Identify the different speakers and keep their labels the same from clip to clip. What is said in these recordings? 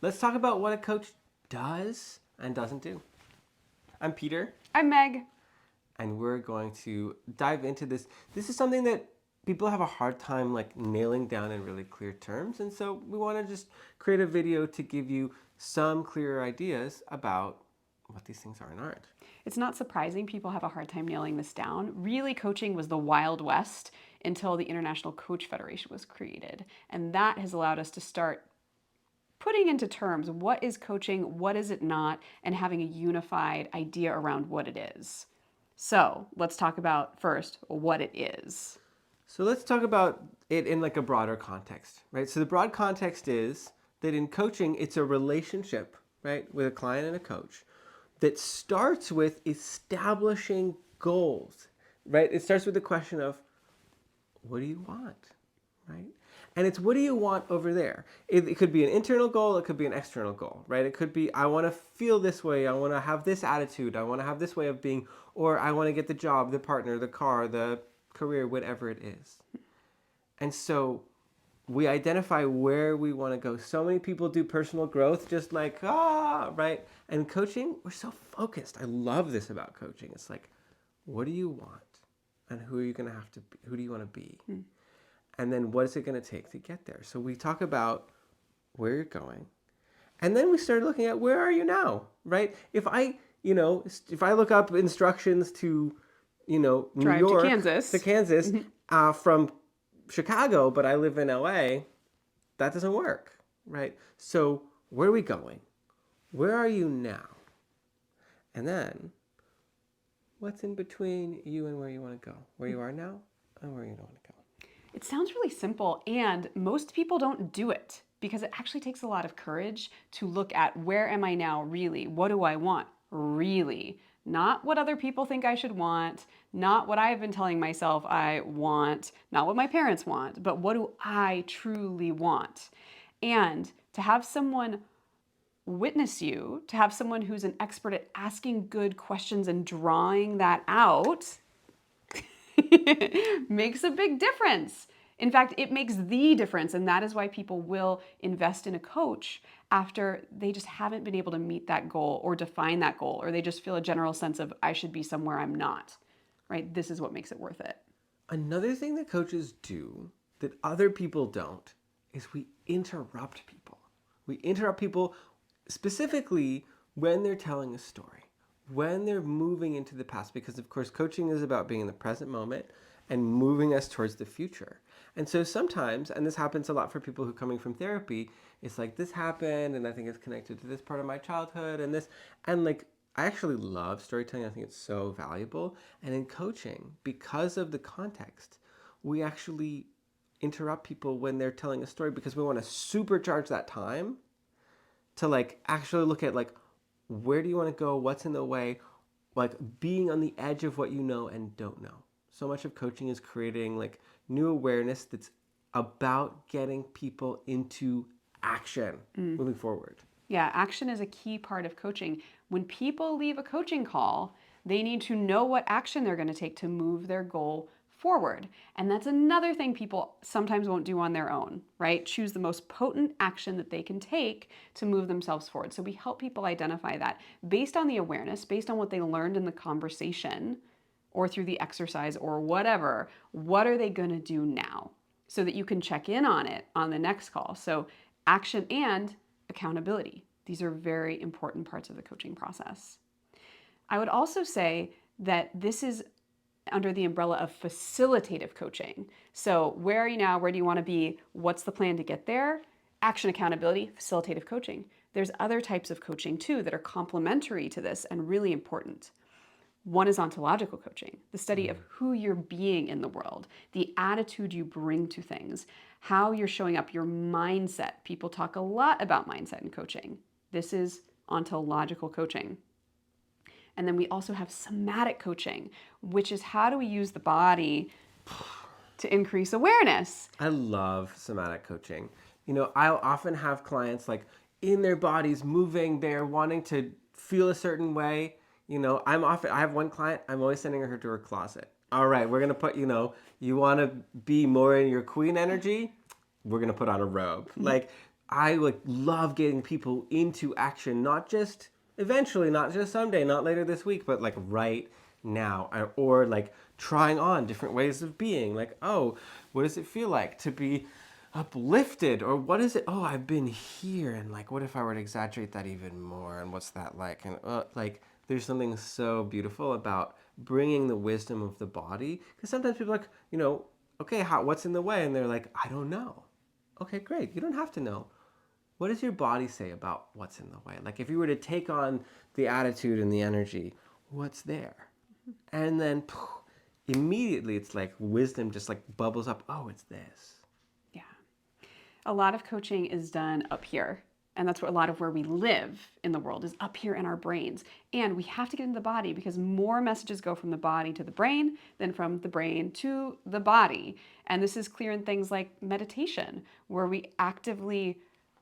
Speaker 1: let's talk about what a coach does and doesn't do. I'm Peter.
Speaker 2: I'm Meg.
Speaker 1: And we're going to dive into this. This is something that people have a hard time like nailing down in really clear terms. And so we want to just create a video to give you some clearer ideas about what these things are and aren't.
Speaker 2: It's not surprising people have a hard time nailing this down. Really, coaching was the Wild West until the International Coach Federation was created. And that has allowed us to start putting into terms what is coaching, what is it not, and having a unified idea around what it is. So let's talk about first what it is.
Speaker 1: So let's talk about it in like a broader context, right? So the broad context is that in coaching, it's a relationship, right, with a client and a coach that starts with establishing goals, right? It starts with the question of, what do you want, right? And it's what do you want over there? It could be an internal goal, it could be an external goal, right? It could be, I want to feel this way, I want to have this attitude, I want to have this way of being, or I want to get the job, the partner, the car, the career, whatever it is. And so we identify where we want to go. So many people do personal growth just like, right? And coaching, we're so focused. I love this about coaching. It's like, what do you want? And who are you going to have to be? Who do you want to be? And then what is it going to take to get there? So we talk about where you're going. And then we started looking at where are you now, right? If I look up instructions to, New
Speaker 2: Drive
Speaker 1: York
Speaker 2: to Kansas.
Speaker 1: from Chicago, but I live in LA, that doesn't work, right? So where are we going? Where are you now? And then what's in between you and where you want to go? Where you are now and where you don't want to go.
Speaker 2: It sounds really simple, and most people don't do it because it actually takes a lot of courage to look at where am I now really? What do I want really? Not what other people think I should want, not what I've been telling myself I want, not what my parents want, but what do I truly want? And to have someone witness you, to have someone who's an expert at asking good questions and drawing that out, makes a big difference. In fact, it makes the difference, and that is why people will invest in a coach after they just haven't been able to meet that goal or define that goal, or they just feel a general sense of I should be somewhere I'm not, right? This is what makes it worth it.
Speaker 1: Another thing that coaches do that other people don't is we interrupt people. We interrupt people specifically when they're telling a story, when they're moving into the past, because of course coaching is about being in the present moment and moving us towards the future. And so sometimes, and this happens a lot for people who are coming from therapy, it's like this happened and I think it's connected to this part of my childhood and this, and like I actually love storytelling. I think it's so valuable. And in coaching, because of the context, we actually interrupt people when they're telling a story because we want to supercharge that time to like actually look at like, where do you want to go? What's in the way? Like being on the edge of what you know and don't know. So much of coaching is creating like new awareness that's about getting people into action moving forward.
Speaker 2: Yeah, action is a key part of coaching. When people leave a coaching call, they need to know what action they're going to take to move their goal forward. And that's another thing people sometimes won't do on their own, right? Choose the most potent action that they can take to move themselves forward. So we help people identify that based on the awareness, based on what they learned in the conversation or through the exercise or whatever. What are they going to do now? So that you can check in on it on the next call. So action and accountability. These are very important parts of the coaching process. I would also say that this is under the umbrella of facilitative coaching. So where are you now? Where do you want to be? What's the plan to get there? Action, accountability, facilitative coaching. There's other types of coaching too that are complementary to this and really important. One is ontological coaching, the study of who you're being in the world, the attitude you bring to things, how you're showing up, your mindset. People talk a lot about mindset in coaching. This is ontological coaching. And then we also have somatic coaching, which is how do we use the body to increase awareness?
Speaker 1: I love somatic coaching. I'll often have clients like in their bodies moving, they're wanting to feel a certain way. I have one client, I'm always sending her to her closet. All right, we're going to put, you want to be more in your queen energy? We're going to put on a robe. Like I like love getting people into action, not just eventually, not just someday, not later this week, but like right now, or like trying on different ways of being. Like, oh, what does it feel like to be uplifted? Or what is it? Oh, I've been here, and like, what if I were to exaggerate that even more? And what's that like? And like, there's something so beautiful about bringing the wisdom of the body, because sometimes people are like, okay, what's in the way? And they're like, I don't know. Okay, great. You don't have to know. What does your body say about what's in the way? Like if you were to take on the attitude and the energy, what's there? And then immediately it's like wisdom just like bubbles up. Oh, it's this.
Speaker 2: Yeah. A lot of coaching is done up here. And that's what a lot of where we live in the world is up here in our brains. And we have to get into the body because more messages go from the body to the brain than from the brain to the body. And this is clear in things like meditation, where we actively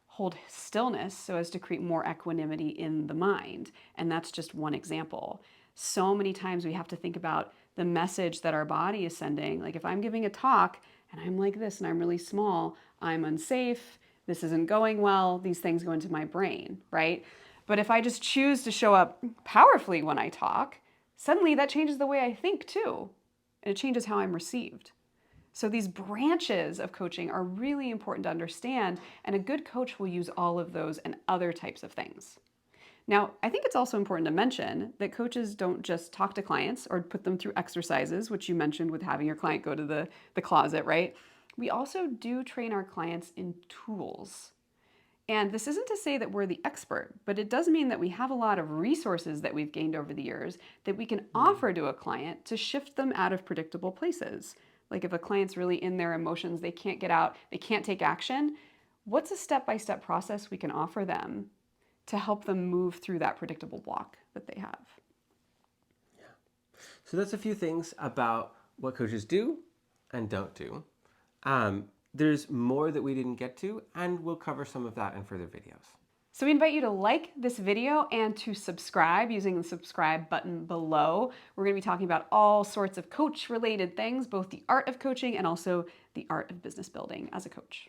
Speaker 2: hold stillness so as to create more equanimity in the mind. And that's just one example. So many times we have to think about the message that our body is sending. Like if I'm giving a talk and I'm like this and I'm really small, I'm unsafe, this isn't going well, these things go into my brain, right? But if I just choose to show up powerfully when I talk, suddenly that changes the way I think too. And it changes how I'm received. So these branches of coaching are really important to understand, and a good coach will use all of those and other types of things. Now, I think it's also important to mention that coaches don't just talk to clients or put them through exercises, which you mentioned with having your client go to the closet, right? We also do train our clients in tools. And this isn't to say that we're the expert, but it does mean that we have a lot of resources that we've gained over the years that we can offer to a client to shift them out of predictable places. Like if a client's really in their emotions, they can't get out, they can't take action, what's a step-by-step process we can offer them to help them move through that predictable block that they have?
Speaker 1: So that's a few things about what coaches do and don't do. There's more that we didn't get to, and we'll cover some of that in further videos.
Speaker 2: So we invite you to like this video and to subscribe using the subscribe button below. We're going to be talking about all sorts of coach-related things, both the art of coaching and also the art of business building as a coach.